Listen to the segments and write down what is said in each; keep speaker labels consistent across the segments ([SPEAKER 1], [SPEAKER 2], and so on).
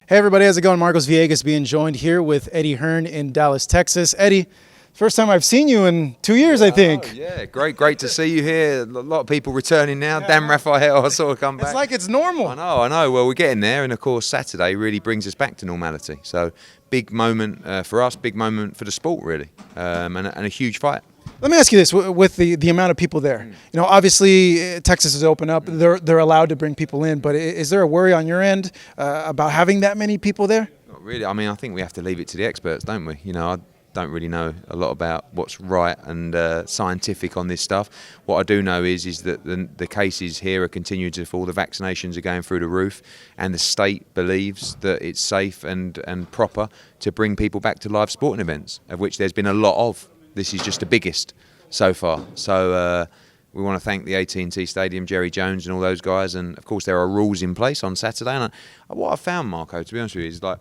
[SPEAKER 1] Hey everybody, how's it going? Marcos Villegas being joined here with Eddie Hearn in Dallas, Texas. Eddie, first time I've seen you in 2 years, I think.
[SPEAKER 2] Oh, yeah, great to see you here. A lot of people returning now. Dan Raphael, I saw come back.
[SPEAKER 1] It's like it's normal.
[SPEAKER 2] I know. Well, we're getting there, and of course Saturday really brings us back to normality. So big moment for us, big moment for the sport really, and a huge fight.
[SPEAKER 1] Let me ask you this: with the amount of people there, you know, obviously Texas is open up; they're allowed to bring people in. But is there a worry on your end about having that many people there?
[SPEAKER 2] Not really. I mean, I think we have to leave it to the experts, don't we? You know, I don't really know a lot about what's right and scientific on this stuff. What I do know is that the cases here are continuing to fall. The vaccinations are going through the roof, and the state believes that it's safe and proper to bring people back to live sporting events, of which there's been a lot of. This is just the biggest so far. So we want to thank the AT&T Stadium, Jerry Jones and all those guys. And, of course, there are rules in place on Saturday. And what I found, Marco, to be honest with you, is like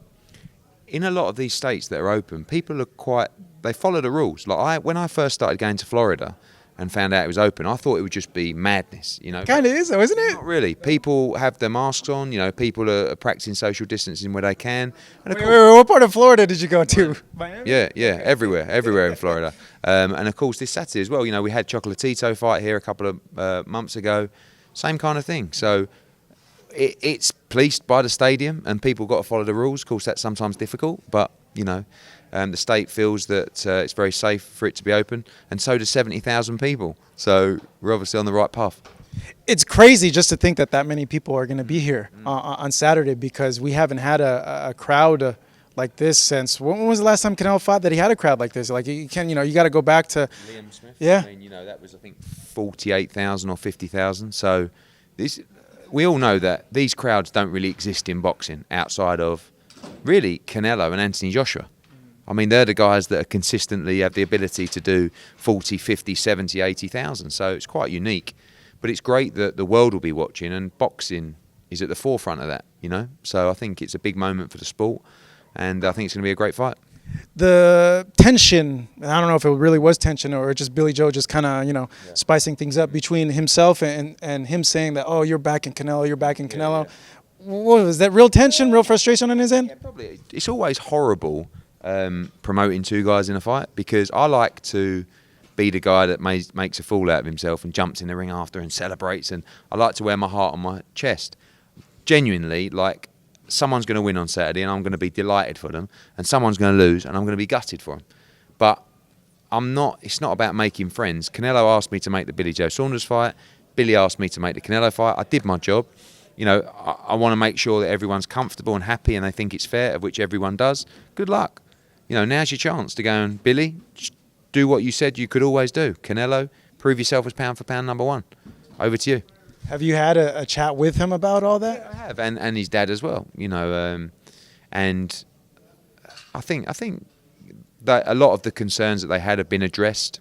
[SPEAKER 2] in a lot of these states that are open, people are they follow the rules. Like when I first started going to Florida and found out it was open, I thought it would just be madness, you know.
[SPEAKER 1] Kind of is, though, isn't it?
[SPEAKER 2] Not really. People have their masks on, you know, people are practicing social distancing where they can. And
[SPEAKER 1] Wait, what part of Florida did you go to? Miami?
[SPEAKER 2] Yeah, everywhere in Florida. And of course this Saturday as well, you know, we had Chocolatito fight here a couple of months ago. Same kind of thing. So it's policed by the stadium and people got to follow the rules. Of course that's sometimes difficult, but, you know, the state feels that it's very safe for it to be open, and so does 70,000 people. So we're obviously on the right path.
[SPEAKER 1] It's crazy just to think that many people are going to be here on Saturday, because we haven't had a crowd like this since, when was the last time Canelo fought that he had a crowd like this? Like you got to go back to
[SPEAKER 2] Liam Smith.
[SPEAKER 1] Yeah.
[SPEAKER 2] I mean, you know, that was I think 48,000 or 50,000. So we all know that these crowds don't really exist in boxing outside of really Canelo and Anthony Joshua. I mean, they're the guys that are consistently have the ability to do 40, 50, 70, 80,000. So it's quite unique. But it's great that the world will be watching, and boxing is at the forefront of that, you know. So I think it's a big moment for the sport, and I think it's going to be a great fight.
[SPEAKER 1] The tension, I don't know if it really was tension or just Billy Joe just kind of, you know, spicing things up between himself and him saying that, oh, you're back in Canelo, you're back in Canelo. Yeah. What was that, real tension, real frustration on his end?
[SPEAKER 2] Yeah, probably. It's always horrible promoting two guys in a fight, because I like to be the guy that makes a fool out of himself and jumps in the ring after and celebrates, and I like to wear my heart on my chest. Genuinely, like, someone's going to win on Saturday and I'm going to be delighted for them, and someone's going to lose and I'm going to be gutted for them. But it's not about making friends. Canelo asked me to make the Billy Joe Saunders fight. Billy asked me to make the Canelo fight. I did my job. You know, I want to make sure that everyone's comfortable and happy and they think it's fair, of which everyone does. Good luck. You know, now's your chance to go and, Billy, just do what you said you could always do. Canelo, prove yourself as pound for pound number one. Over to you.
[SPEAKER 1] Have you had a chat with him about all that?
[SPEAKER 2] Yeah, I have, and his dad as well. You know, and I think that a lot of the concerns that they had have been addressed.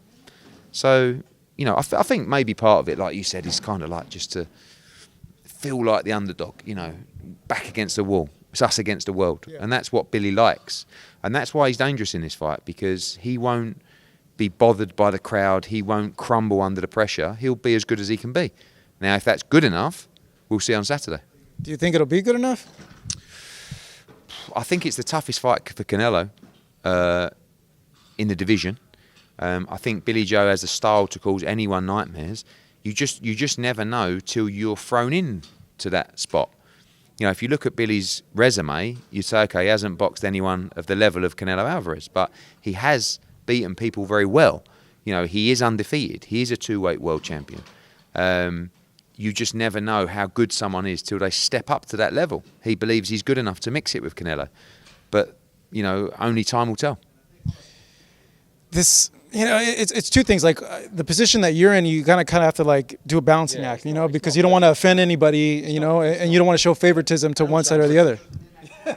[SPEAKER 2] So, you know, I think maybe part of it, like you said, is kind of like just to feel like the underdog. You know, back against the wall. It's us against the world, and that's what Billy likes, and that's why he's dangerous in this fight, because he won't be bothered by the crowd. He won't crumble under the pressure. He'll be as good as he can be. Now, if that's good enough, we'll see on Saturday.
[SPEAKER 1] Do you think it'll be good enough?
[SPEAKER 2] I think it's the toughest fight for Canelo in the division. I think Billy Joe has the style to cause anyone nightmares. You just never know till you're thrown in to that spot. You know, if you look at Billy's resume, you say, okay, he hasn't boxed anyone of the level of Canelo Alvarez, but he has beaten people very well. You know, he is undefeated. He is a two-weight world champion. You just never know how good someone is till they step up to that level. He believes he's good enough to mix it with Canelo. But, you know, only time will tell.
[SPEAKER 1] This, you know, it's two things. Like the position that you're in, you kind of have to like do a balancing act, you know, because you don't want to offend anybody, you know, and you don't want to show favoritism to one side or the other.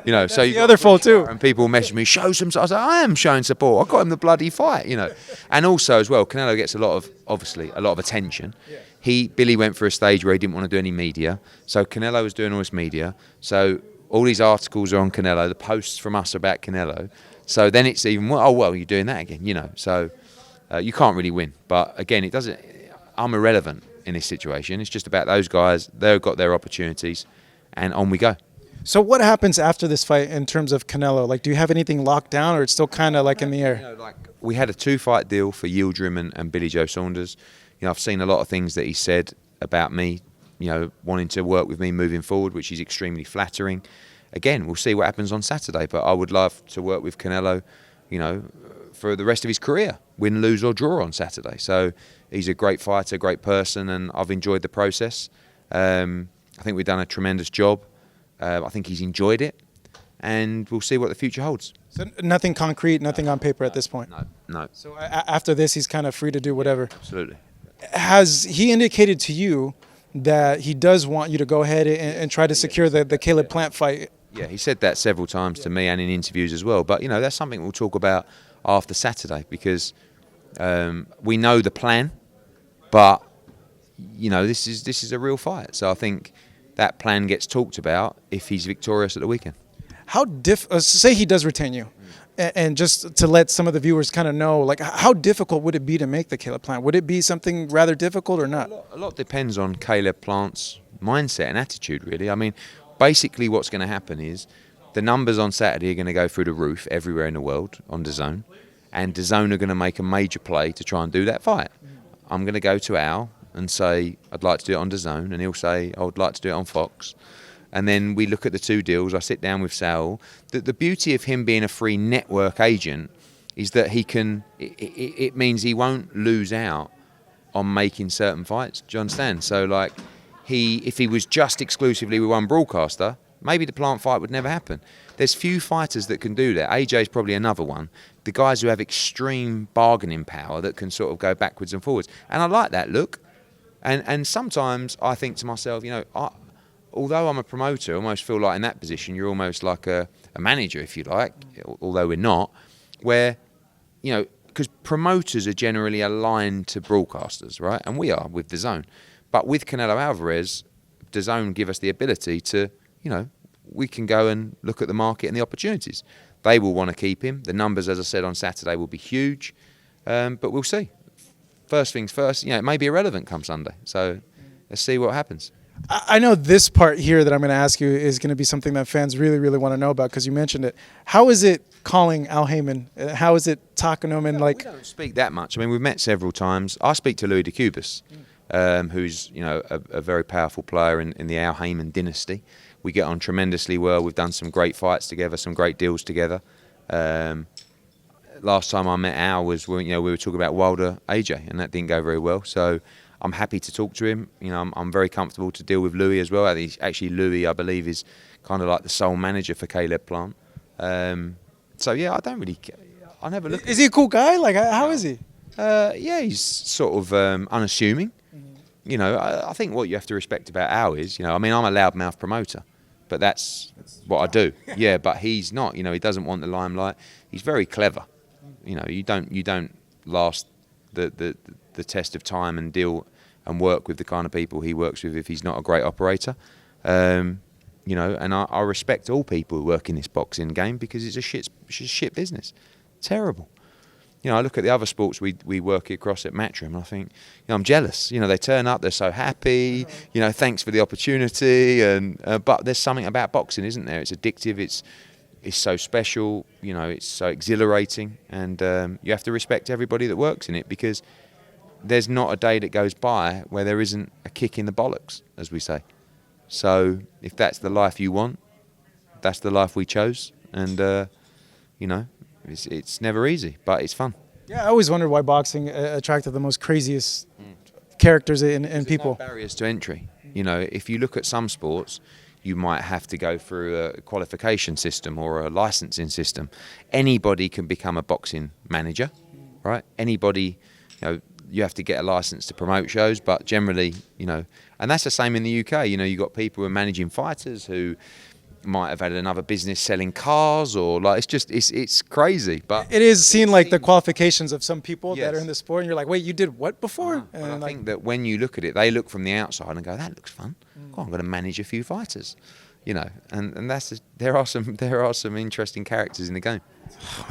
[SPEAKER 2] You know, so
[SPEAKER 1] the other fault too.
[SPEAKER 2] And people message me, show some. I was like, I am showing support. I got him the bloody fight, you know. And also as well, Canelo gets a lot of attention. Billy went for a stage where he didn't want to do any media, so Canelo was doing all this media. So all these articles are on Canelo, the posts from us about Canelo. So then it's even, oh well, you're doing that again, you know. So you can't really win. But again, it doesn't. I'm irrelevant in this situation. It's just about those guys. They've got their opportunities, and on we go.
[SPEAKER 1] So what happens after this fight in terms of Canelo? Like, do you have anything locked down, or it's still kind of like in the
[SPEAKER 2] You
[SPEAKER 1] air?
[SPEAKER 2] know, like we had a 2-fight deal for Yildirim and Billy Joe Saunders. You know, I've seen a lot of things that he said about me, you know, wanting to work with me moving forward, which is extremely flattering. Again, we'll see what happens on Saturday, but I would love to work with Canelo, you know, for the rest of his career, win, lose or draw on Saturday. So he's a great fighter, great person, and I've enjoyed the process. I think we've done a tremendous job. I think he's enjoyed it, and we'll see what the future holds.
[SPEAKER 1] So nothing concrete, nothing on paper at this point.
[SPEAKER 2] No,
[SPEAKER 1] So after this, he's kind of free to do whatever.
[SPEAKER 2] absolutely.
[SPEAKER 1] Has he indicated to you that he does want you to go ahead and try to secure the Caleb Plant fight?
[SPEAKER 2] Yeah, he said that several times to me and in interviews as well. But, you know, that's something we'll talk about after Saturday, because we know the plan, but, you know, this is a real fight. So I think that plan gets talked about if he's victorious at the weekend.
[SPEAKER 1] How say he does retain you, and just to let some of the viewers kind of know, like, how difficult would it be to make the Caleb Plant? Would it be something rather difficult or not?
[SPEAKER 2] A lot depends on Caleb Plant's mindset and attitude, really. I mean, basically what's going to happen is the numbers on Saturday are going to go through the roof everywhere in the world on DAZN, and DAZN are going to make a major play to try and do that fight. I'm going to go to Al and say, I'd like to do it on DAZN, and he'll say, I would like to do it on Fox. And then we look at the two deals. I sit down with Sal. The beauty of him being a free network agent is that he can. It means he won't lose out on making certain fights. Do you understand? So, like, if he was just exclusively with one broadcaster, maybe the Plant fight would never happen. There's few fighters that can do that. AJ's probably another one. The guys who have extreme bargaining power that can sort of go backwards and forwards. And I like that look. And sometimes I think to myself, you know, although I'm a promoter, I almost feel like in that position you're almost like a manager, if you like, although we're not, where, you know, because promoters are generally aligned to broadcasters, right? And we are with DAZN. But with Canelo Alvarez, DAZN give us the ability to, you know, we can go and look at the market and the opportunities. They will want to keep him. The numbers, as I said, on Saturday will be huge, but we'll see. First things first, you know, it may be irrelevant come Sunday. So let's see what happens.
[SPEAKER 1] I know this part here that I'm going to ask you is going to be something that fans really, really want to know about, because you mentioned it. How is it calling Al Haymon? How is it talking to him? And, like,
[SPEAKER 2] we don't speak that much. I mean, we've met several times. I speak to Louis de Cubas, who's, you know, a very powerful player in the Al Haymon dynasty. We get on tremendously well. We've done some great fights together, some great deals together. Last time I met Al was when, you know, we were talking about Wilder AJ, and that didn't go very well. So I'm happy to talk to him. You know, I'm very comfortable to deal with Louis as well. Actually, Louis, I believe, is kind of like the sole manager for Caleb Plant. So yeah, I don't really. I never look.
[SPEAKER 1] Is he a cool guy? Like, how is he?
[SPEAKER 2] Yeah, he's sort of unassuming. You know, I think what you have to respect about Al is, you know, I mean, I'm a loudmouth promoter, but that's what I do. Yeah, but he's not. You know, he doesn't want the limelight. He's very clever. You know, you don't last the test of time and deal and work with the kind of people he works with if he's not a great operator. You know, and I respect all people who work in this boxing game, because it's a shit business. Terrible. You know, I look at the other sports we work across at Matchroom, and I think, you know, I'm jealous. You know, they turn up, they're so happy. You know, thanks for the opportunity, and but there's something about boxing, isn't there? It's addictive. It's so special. You know, it's so exhilarating, and you have to respect everybody that works in it, because there's not a day that goes by where there isn't a kick in the bollocks, as we say. So if that's the life you want, that's the life we chose, and you know, it's never easy, but it's fun.
[SPEAKER 1] Yeah, I always wondered why boxing attracted the most craziest characters and people.
[SPEAKER 2] No barriers to entry. You know, if you look at some sports, you might have to go through a qualification system or a licensing system. Anybody can become a boxing manager, right? Anybody, you know, you have to get a license to promote shows, but generally, you know, and that's the same in the UK. You know, you've got people who are managing fighters who might have had another business selling cars, or like, it's crazy. But
[SPEAKER 1] it is seen like the qualifications of some people that
[SPEAKER 2] Yes.
[SPEAKER 1] are in the sport, and you're like, wait, you did what before?
[SPEAKER 2] But
[SPEAKER 1] And
[SPEAKER 2] I think that when you look at it, they look from the outside and go, that looks fun. Oh, I'm going to manage a few fighters, you know, and there are some interesting characters in the game.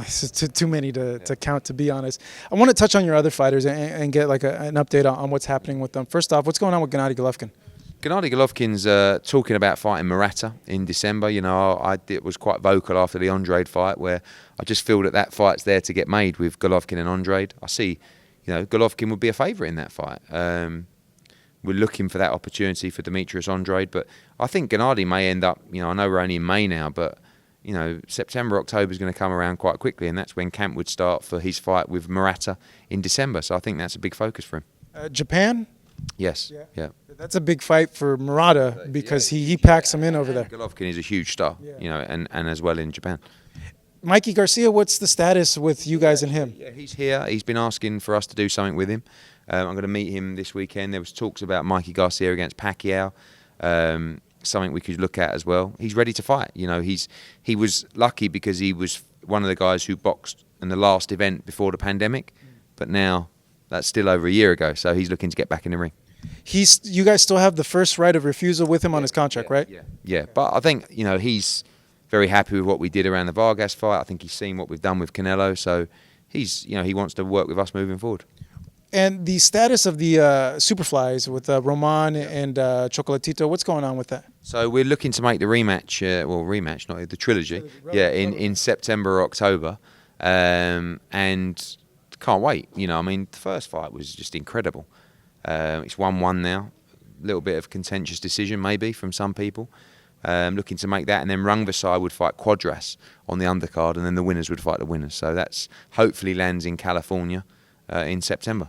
[SPEAKER 1] It's just too many to count, to be honest. I want to touch on your other fighters and get like an update on what's happening with them. First off, what's going on with Gennady Golovkin?
[SPEAKER 2] Gennady Golovkin's talking about fighting Murata in December. You know, was quite vocal after the Andrade fight, where I just feel that fight's there to get made with Golovkin and Andrade. I see, you know, Golovkin would be a favourite in that fight. We're looking for that opportunity for Demetrius Andrade, but I think Gennady may end up, you know, I know we're only in May now, but, you know, September, October is going to come around quite quickly, and that's when camp would start for his fight with Murata in December. So I think that's a big focus for him.
[SPEAKER 1] Japan?
[SPEAKER 2] Yes, yeah.
[SPEAKER 1] That's a big fight for Murata because he packs him in over there.
[SPEAKER 2] Golovkin is a huge star, you know, and as well in Japan.
[SPEAKER 1] Mikey Garcia, what's the status with you guys and him?
[SPEAKER 2] Yeah, he's here. He's been asking for us to do something with him. I'm going to meet him this weekend. There was talks about Mikey Garcia against Pacquiao, something we could look at as well. He's ready to fight. You know, he was lucky because he was one of the guys who boxed in the last event before the pandemic, but now that's still over a year ago, so he's looking to get back in the ring.
[SPEAKER 1] You guys still have the first right of refusal with him on his contract, right?
[SPEAKER 2] Yeah. But I think, you know, he's very happy with what we did around the Vargas fight. I think he's seen what we've done with Canelo, so he's, you know, he wants to work with us moving forward.
[SPEAKER 1] And the status of the Superflies with Roman and Chocolatito, what's going on with that?
[SPEAKER 2] So we're looking to make the rematch, not the trilogy, in September or October, and can't wait. You know, I mean, the first fight was just incredible. It's 1-1 now, a little bit of contentious decision maybe from some people. Looking to make that, and then Rungvisai would fight Quadras on the undercard, and then the winners would fight the winners. So that's hopefully lands in California in September.